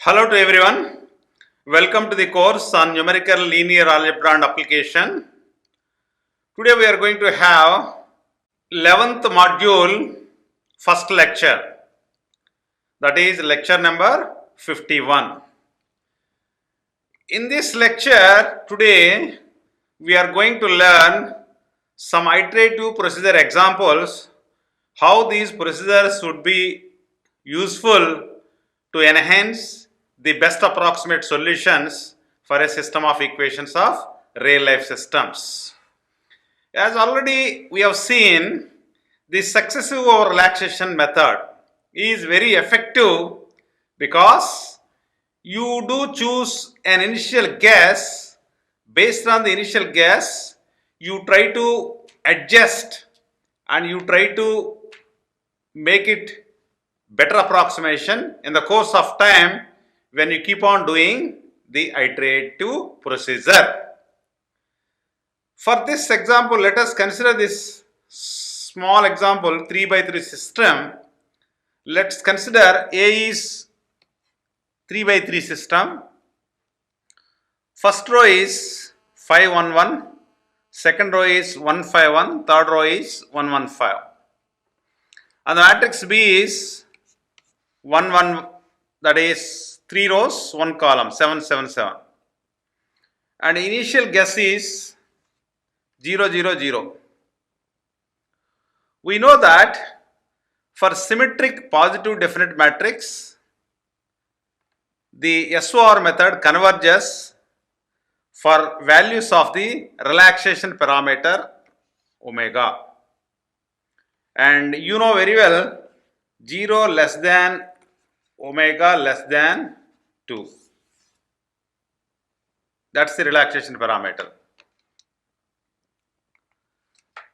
Hello to everyone. Welcome to the course on Numerical Linear Algebra and Application. Today we are going to have 11th module, first lecture. That is lecture number 51. In this lecture today we are going to learn some iterative procedure examples, how these procedures would be useful to enhance the best approximate solutions for a system of equations of real life systems. As already we have seen, the successive over relaxation method is very effective because you do choose an initial guess. Based on the initial guess, you try to adjust and you try to make it better approximation in the course of time when you keep on doing the iterative procedure. For this example, let us consider this small example 3 by 3 system. Let's consider A is 3 by 3 system. First row is 5 1 1, second row is 1 5 1, third row is 1 1 5. And the matrix B is 1 1, that is 3 rows 1 column 7 7 7, and initial guess is 0 0 0. We know that for symmetric positive definite matrix the SOR method converges for values of the relaxation parameter omega, and you know very well 0 less than omega less than 2. That's the relaxation parameter.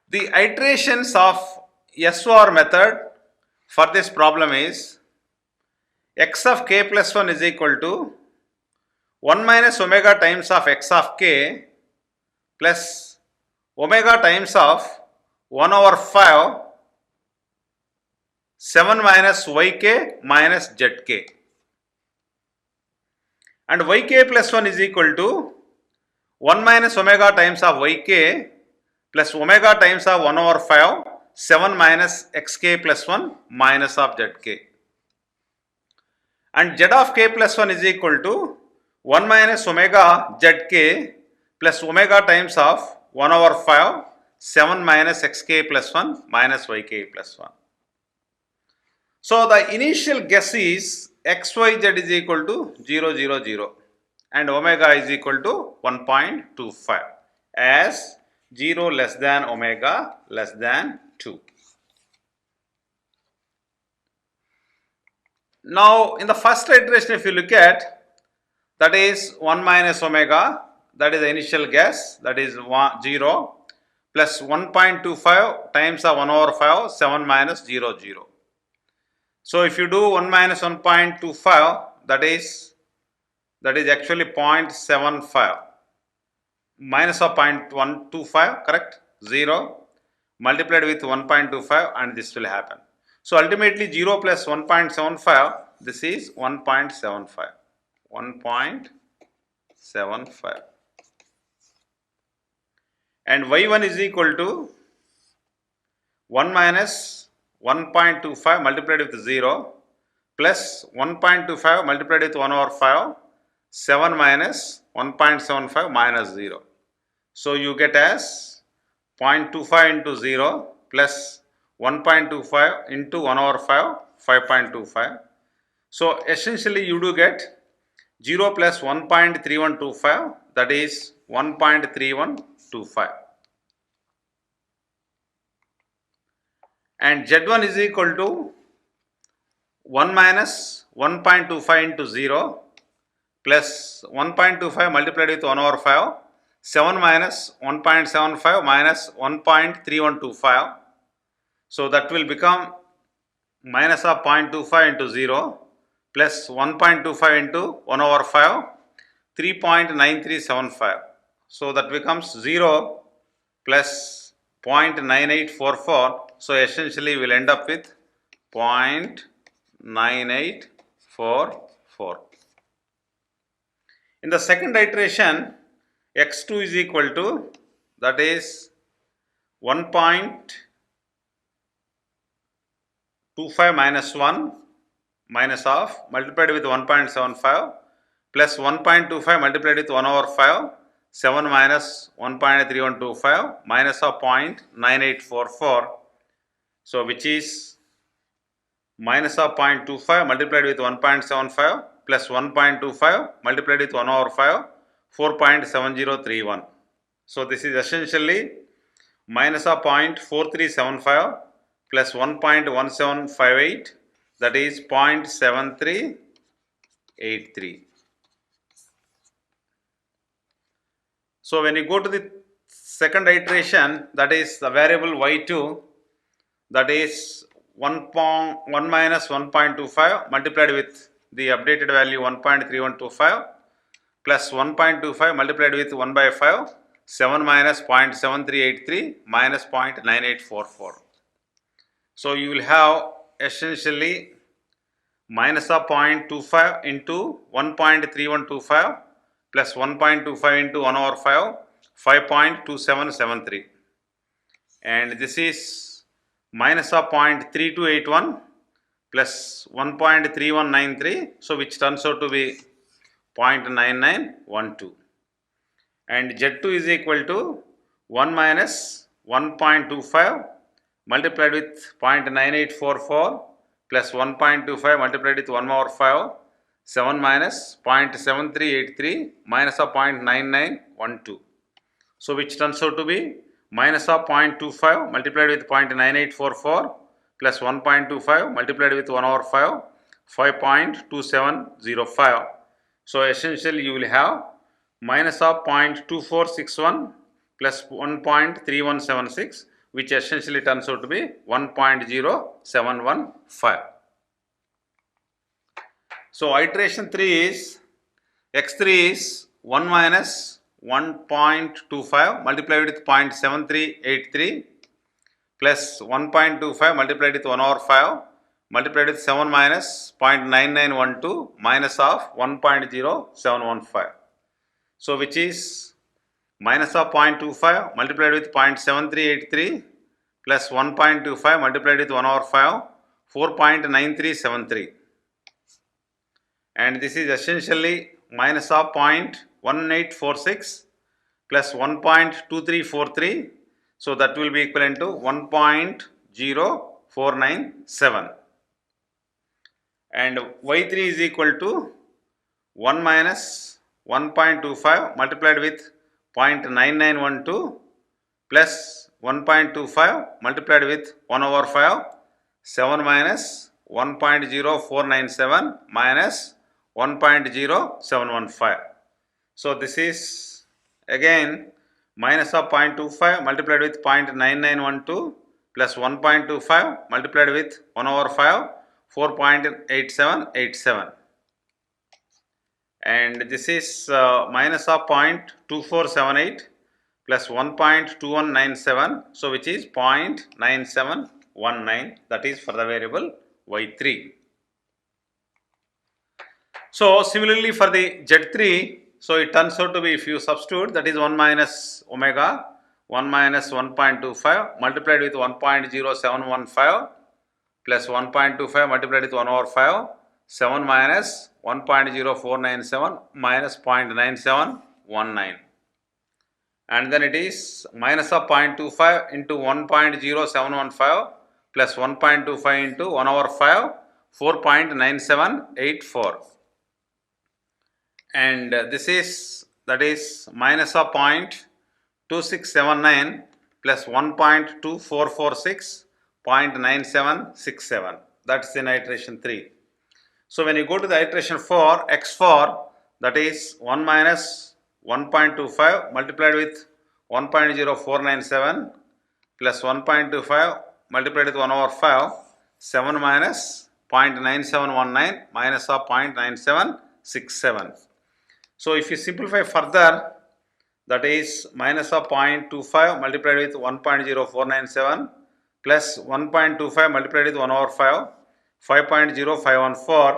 The iterations of SOR method for this problem is x of k plus 1 is equal to 1 minus omega times of x of k plus omega times of 1 over 5 7 minus yk minus zk, and yk plus 1 is equal to 1 minus omega times of yk plus omega times of 1 over 5 7 minus xk plus 1 minus of zk, and z of k plus 1 is equal to 1 minus omega zk plus omega times of 1 over 5 7 minus xk plus 1 minus yk plus 1. So the initial guess is xyz is equal to 0 0 0 and omega is equal to 1.25 as 0 less than omega less than 2. Now in the first iteration, if you look at, that is 1 minus omega, that is the initial guess, that is 0 plus 1.25 times of 1 over 5 7 minus 0 0. So if you do 1 minus 1.25, that is actually 0.75 minus of 0.125, correct, 0 multiplied with 1.25, and this will happen. So ultimately 0 plus 1.75, this is 1.75, 1.75, and y1 is equal to 1 minus 1.25 multiplied with 0 plus 1.25 multiplied with 1 over 5 7 minus 1.75 minus 0. So you get as 0.25 into 0 plus 1.25 into 1 over 5 5.25. So essentially you do get 0 plus 1.3125, that is 1.3125. And Z1 is equal to 1 minus 1.25 into 0 plus 1.25 multiplied with 1 over 5 7 minus 1.75 minus 1.3125. So that will become minus of 0.25 into 0 plus 1.25 into 1 over 5 3.9375. So that becomes 0 plus 0.9844. So essentially we will end up with 0.9844. In the second iteration, x2 is equal to, that is 1.25 minus 1 minus half multiplied with 1.75 plus 1.25 multiplied with 1 over 5, 7 minus 1.3125 minus of 0.9844. So which is minus of 0.25 multiplied with 1.75 plus 1.25 multiplied with 1 over 5, 4.7031. So this is essentially minus of 0.4375 plus 1.1758, that is 0.7383. So when you go to the second iteration, that is the variable y2, that is 1 minus 1.25 multiplied with the updated value 1.3125 plus 1.25 multiplied with 1 by 5, 7 minus 0.7383 minus 0.9844. So you will have essentially minus of 0.25 into 1.3125 plus 1.25 into 1 over 5, 5.2773. And this is minus of 0.3281 plus 1.3193, so which turns out to be 0.9912. And Z2 is equal to 1 minus 1.25 multiplied with 0.9844 plus 1.25 multiplied with 1 over 5, 7 minus 0.7383 minus of 0.9912. So which turns out to be minus of 0.25 multiplied with 0.9844 plus 1.25 multiplied with 1 over 5, 5.2705. So essentially you will have minus of 0.2461 plus 1.3176, which essentially turns out to be 1.0715. So iteration 3 is x3 is 1 minus 1.25 multiplied with 0.7383 plus 1.25 multiplied with 1 over 5 multiplied with 7 minus 0.9912 minus of 1.0715. So which is minus of 0.25 multiplied with 0.7383 plus 1.25 multiplied with 1 over 5, 4.9373. And this is essentially minus of 0.1846 plus 1.2343. So that will be equivalent to 1.0497. And y3 is equal to 1 minus 1.25 multiplied with 0.9912 plus 1.25 multiplied with 1 over 5, 7 minus 1.0497 minus 1.0715. So this is again minus of 0.25 multiplied with 0.9912 plus 1.25 multiplied with 1 over 5, 4.8787. And this is minus of 0.2478 plus 1.2197, so which is 0.9719, that is for the variable y3. So similarly for the Z3, so it turns out to be, if you substitute, that is 1 minus omega 1 minus 1.25 multiplied with 1.0715 plus 1.25 multiplied with 1 over 5, 7 minus 1.0497 minus 0.9719. And then it is minus of 0.25 into 1.0715 plus 1.25 into 1 over 5, 4.9784. And this is, that is minus of 0.2679 plus 1.2446, 0.9767. That's in iteration 3. So when you go to the iteration 4, x4, that is 1 minus 1.25 multiplied with 1.0497 plus 1.25 multiplied with 1 over 5, 7 minus 0.9719 minus of 0.9767. So if you simplify further, that is minus of 0.25 multiplied with 1.0497 plus 1.25 multiplied with 1 over 5, 5.0514,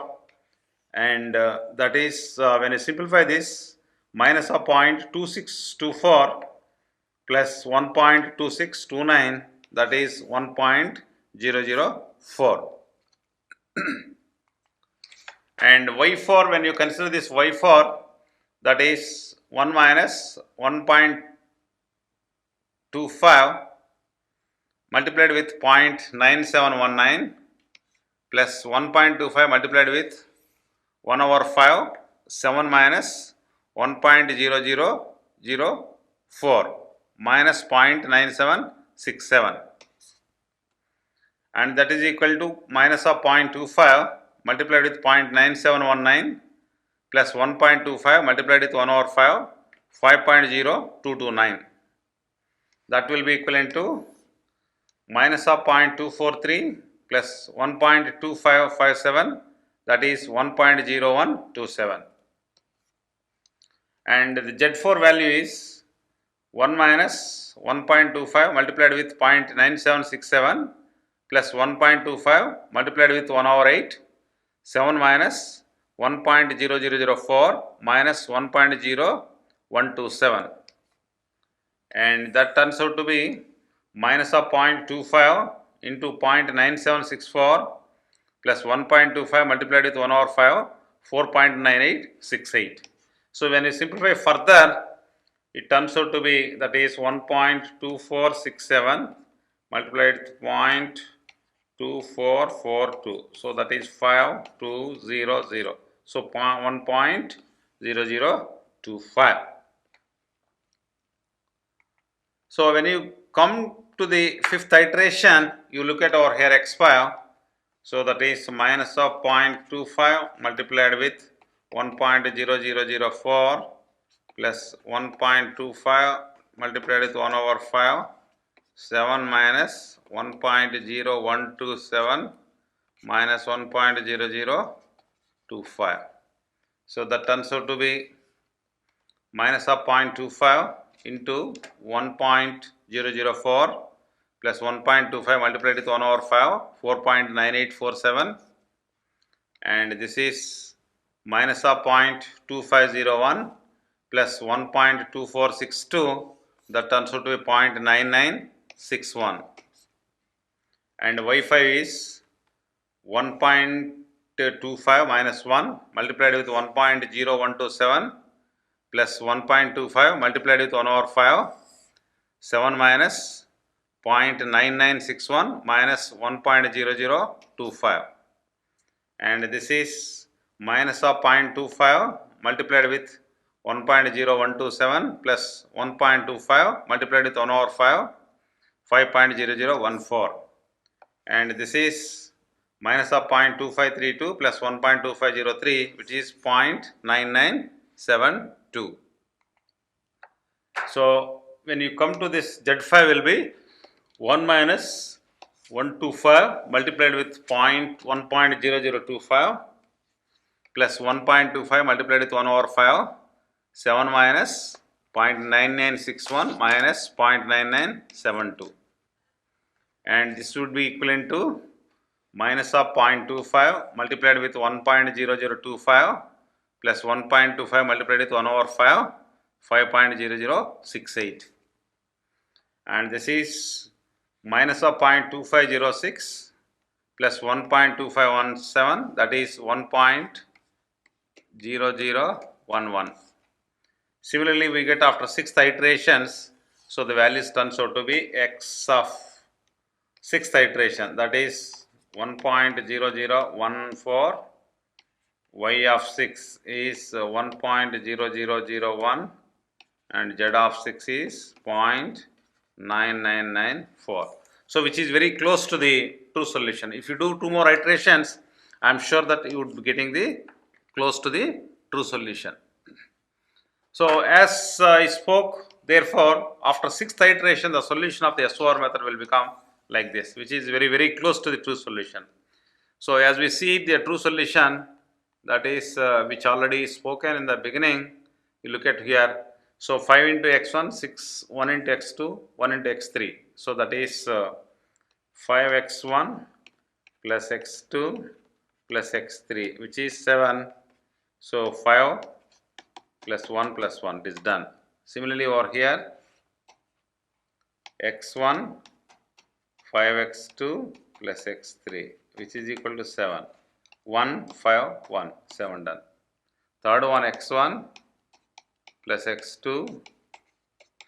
and that is when you simplify this, minus of 0.2624 plus 1.2629, that is 1.004. And y4, when you consider this y4, that is 1 minus 1.25 multiplied with 0.9719 plus 1.25 multiplied with 1 over 5, 7 minus 1.0004 minus 0.9767, and that is equal to minus of 0.25 multiplied with 0.9719 plus 1.25 multiplied with 1 over 5, 5.0229. That will be equivalent to minus of 0.243 plus 1.2557, that is 1.0127. And the Z4 value is 1 minus 1.25 multiplied with 0.9767 plus 1.25 multiplied with 1 over 8, 7 minus 1.0004 minus 1.0127, and that turns out to be minus of 0.25 into 0.9764 plus 1.25 multiplied with 1 over 5, 4.9868. So when you simplify further, it turns out to be, that is 1.2467 multiplied with 0.2442. So that is 5200. So 1.0025. So when you come to the fifth iteration, you look at over here x5. So that is minus of 0.25 multiplied with 1.0004 plus 1.25 multiplied with 1 over 5, 7 minus 1.0127 minus 1.0025. So that turns out to be minus of 0.25 into 1.004 plus 1.25 multiplied with 1 over 5, 4.9847, and this is minus of 0.2501 plus 1.2462, that turns out to be 0.9961, and y5 is 1.25 minus 1 multiplied with 1.0127 plus 1.25 multiplied with 1 over 5, 7 minus 0.9961 minus 1.0025, and this is minus of 0.25 multiplied with 1.0127 plus 1.25 multiplied with 1 over 5, 5.0014, and this is minus of 0.2532 plus 1.2503, which is 0.9972. So when you come to this, Z5 will be 1 minus 125 multiplied with 1.0025 plus 1.25 multiplied with 1 over 5, 7 minus 0.9961 minus 0.9972, and this would be equivalent to minus of 0.25 multiplied with 1.0025 plus 1.25 multiplied with 1 over 5, 5.0068, and this is minus of 0.2506 plus 1.2517, that is 1.0011. Similarly, we get after 6th iterations, so the values turns out to be x of 6th iteration, that is 1.0014, y of 6 is 1.0001, and z of 6 is 0.9994. So which is very close to the true solution. If you do 2 more iterations, I am sure that you would be getting the close to the true solution. So as I spoke, therefore after 6th iteration, the solution of the SOR method will become like this, which is very close to the true solution. So as we see the true solution, that is which already spoken in the beginning, you look at here. So 5 into x1, 6, 1 into x2, 1 into x3. So that is 5x1 plus x2 plus x3, which is 7. So 5 plus 1 plus 1, it is done. Similarly over here, x1 5x2 plus x3, which is equal to 7. 1 5 1, 7 done. Third one, x1 plus x2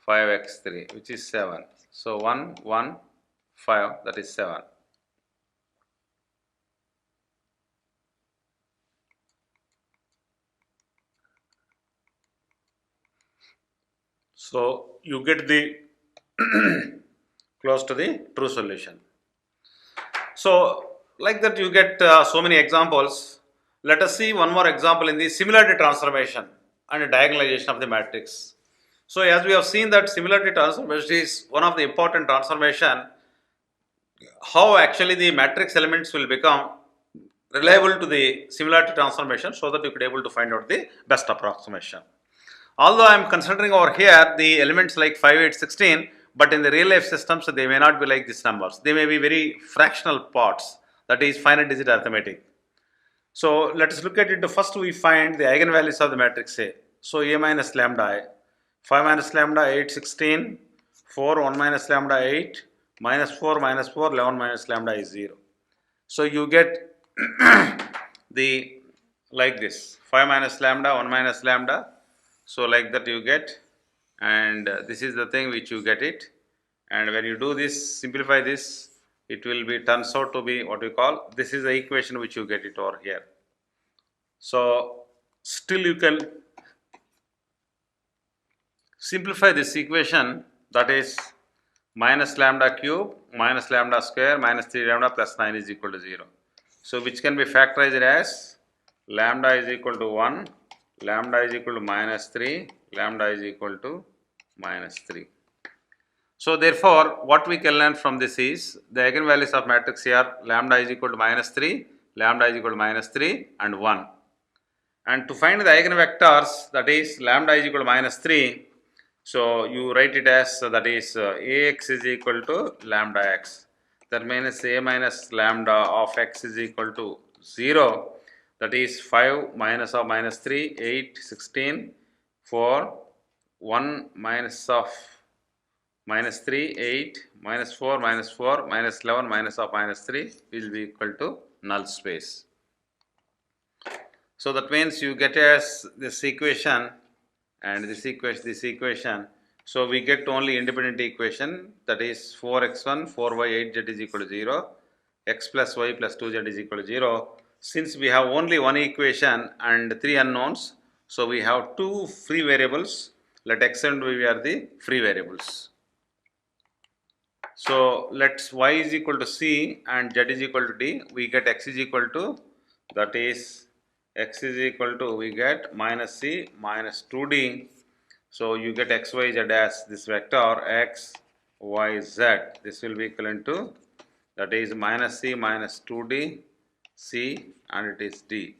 5x3, which is 7. So 1 1 5, that is 7. So you get the close to the true solution. So like that you get so many examples. Let us see one more example in the similarity transformation and diagonalization of the matrix. So as we have seen that similarity transformation is one of the important transformation, how actually the matrix elements will become reliable to the similarity transformation, so that you could able to find out the best approximation. Although I am considering over here the elements like 5, 8, 16, but in the real life systems they may not be like these numbers. They may be very fractional parts, that is finite digit arithmetic. So let us look at it. First we find the eigenvalues of the matrix A. So A minus lambda I, 5 minus lambda 8, 16, 4, 1 minus lambda 8, minus 4 minus 4, 11 minus lambda is 0. So you get the like this 5 minus lambda, 1 minus lambda. So like that you get, and this is the thing which you get it. And when you do this, simplify this, it will be turns out to be what we call, this is the equation which you get it over here. So still you can simplify this equation, that is minus lambda cube minus lambda square minus 3 lambda plus 9 is equal to 0. So which can be factorized as lambda is equal to 1, lambda is equal to minus 3, lambda is equal to minus 3. So therefore, what we can learn from this is the eigenvalues of matrix here, lambda is equal to minus 3, lambda is equal to minus 3 and 1. And to find the eigenvectors, that is lambda is equal to minus 3, so you write it as that is Ax is equal to lambda x. That means A minus lambda of x is equal to 0. That is 5 minus of minus 3, 8, 16, 4, 1 minus of minus 3, 8, minus 4, minus 4, minus 11, minus of minus 3 will be equal to null space. So that means you get as this equation and this equation. So we get only independent equation, that is 4x1, 4y, 8z is equal to 0, x plus y plus 2z is equal to 0. Since we have only one equation and 3 unknowns, so we have 2 free variables. Let x and y are the free variables. So let's y is equal to c and z is equal to d. We get x is equal to, that is x is equal to, we get minus c minus 2d. So you get x, y, z as this vector x, y, z. This will be equivalent to, that is minus c minus 2d, c, and it is d.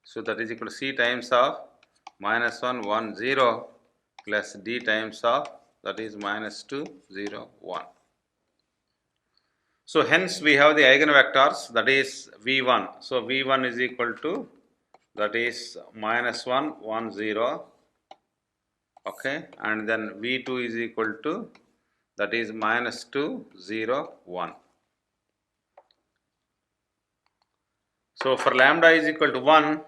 So that is equal to c times of minus 1, 1, 0 plus d times of, that is minus 2, 0, 1. So hence we have the eigenvectors, that is v1. So v1 is equal to, that is minus 1, 1, 0. Okay, and then v2 is equal to, that is minus 2, 0, 1. So for lambda is equal to 1,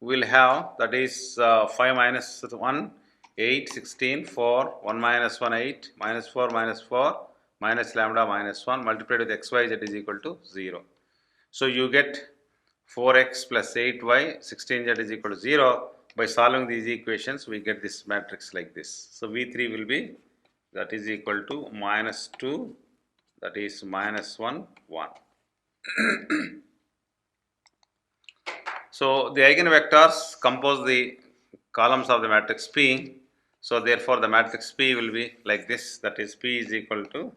we will have, that is 5 minus 1, 8, 16, 4, 1 minus 1, 8, minus 4, minus 4, minus lambda minus 1 multiplied with x, y, z is equal to 0. So you get 4x plus 8y, 16z is equal to 0. By solving these equations, we get this matrix like this. So V3 will be, that is equal to minus 2, that is minus 1, 1. So the eigenvectors compose the columns of the matrix P. So therefore the matrix P will be like this, that is P is equal to,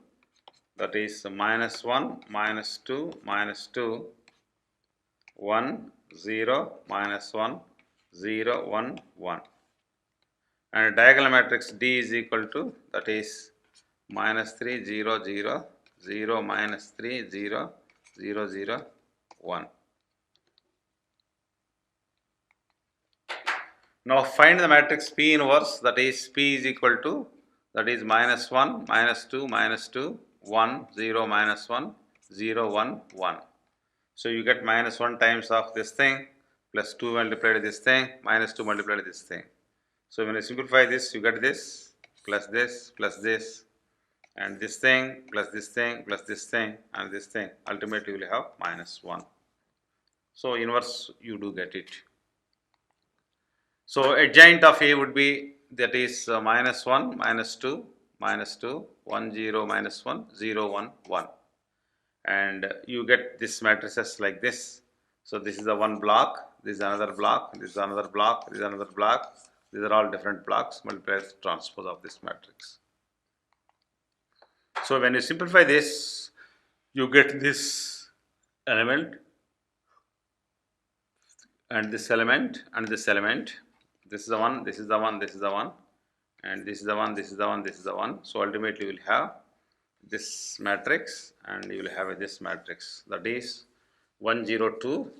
that is minus 1, minus 2, minus 2, 1, 0, minus 1, 0, 1, 1. And diagonal matrix D is equal to, that is minus 3, 0, 0, 0, minus 3, 0, 0, 0, 1. Now find the matrix P inverse, that is P is equal to, that is minus 1, minus 2, minus 2, 1, 0, minus 1, 0, 1, 1. So you get minus 1 times of this thing, plus 2 multiplied with this thing, minus 2 multiplied with this thing. So when you simplify this, you get this, plus this, and this thing, plus this thing, plus this thing, and this thing. Ultimately, you will have minus 1. So inverse, you do get it. So adjoint of A would be, that is minus 1, minus 2, minus 2, 1, 0, minus 1, 0, 1, 1. And you get this matrices like this. So this is the one block, this is another block, this is another block, this is another block. These are all different blocks multiplied with transpose of this matrix. So when you simplify this, you get this element and this element and this element. This is the one, this is the one, this is the one, and this is the one, this is the one, this is the one. So ultimately you will have this matrix and you will have this matrix, that is 1, 0, 2,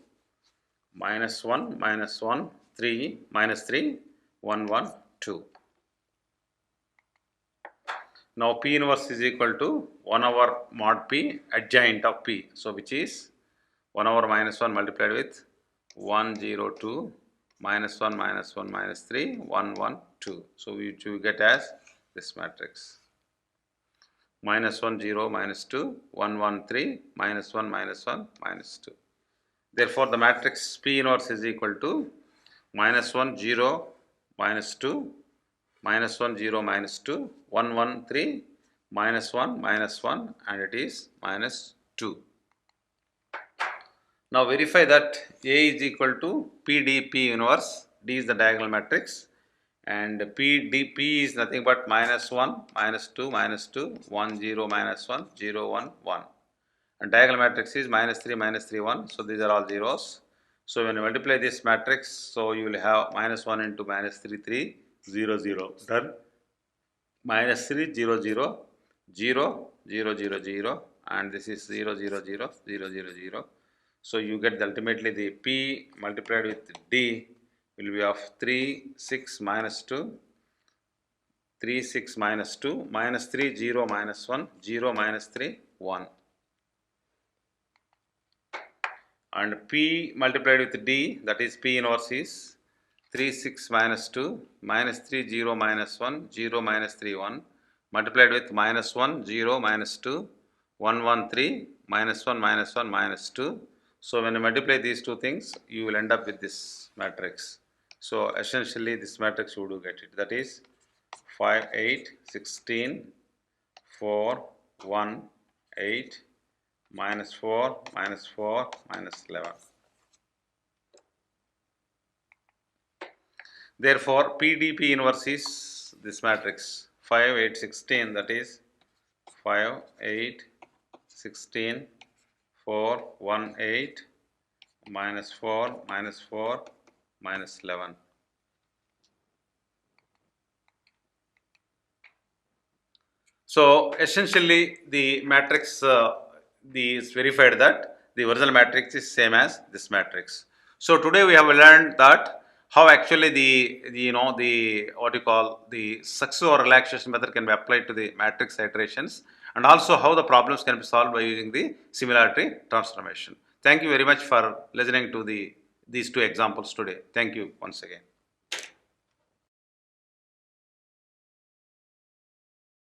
minus 1, minus 1, 3, minus 3, 1, 1, 2. Now P inverse is equal to 1 over mod P adjoint of P. So which is 1 over minus 1 multiplied with 1, 0, 2, minus 1, minus 1, minus 3, 1, 1, 2. So we get as this matrix. Minus 1, 0, minus 2, 1, 1, 3, minus 1, minus 1, minus 2. Therefore, the matrix P inverse is equal to minus 1, 0, minus 2, minus 1, 0, minus 2, 1, 1, 3, minus 1, minus 1, and it is minus 2. Now verify that A is equal to PDP inverse. D is the diagonal matrix, and PDP is nothing but minus 1, minus 2, minus 2, 1, 0, minus 1, 0, 1, 1. And diagonal matrix is minus 3, minus 3, 1. So these are all zeros. So when you multiply this matrix, so you will have minus 1 into minus 3, 3, 0, 0. Done. Minus 3, 0, 0, 0, 0, 0, 0, and this is 0, 0, 0, 0, 0, 0. So you get ultimately the P multiplied with D will be of 3, 6, minus 2, 3, 6, minus 2, minus 3, 0, minus 1, 0, minus 3, 1. And P multiplied with D, that is P inverse is 3, 6, minus 2, minus 3, 0, minus 1, 0, minus 3, 1, multiplied with minus 1, 0, minus 2, 1, 1, 3, minus 1, minus 1, minus 2. So when you multiply these two things, you will end up with this matrix. So essentially this matrix you do get it. That is 5, 8, 16, 4, 1, 8, minus 4, minus 4, minus 11. Therefore, PDP inverse is this matrix 5, 8, 16, that is 5, 8, 16, 4, 1, 8, minus 4, minus 4, minus 11. So essentially the matrix is verified that the original matrix is same as this matrix. So today we have learned that how actually the what you call the successive or relaxation method can be applied to the matrix iterations, and also how the problems can be solved by using the similarity transformation. Thank you very much for listening to these two examples today. Thank you once again.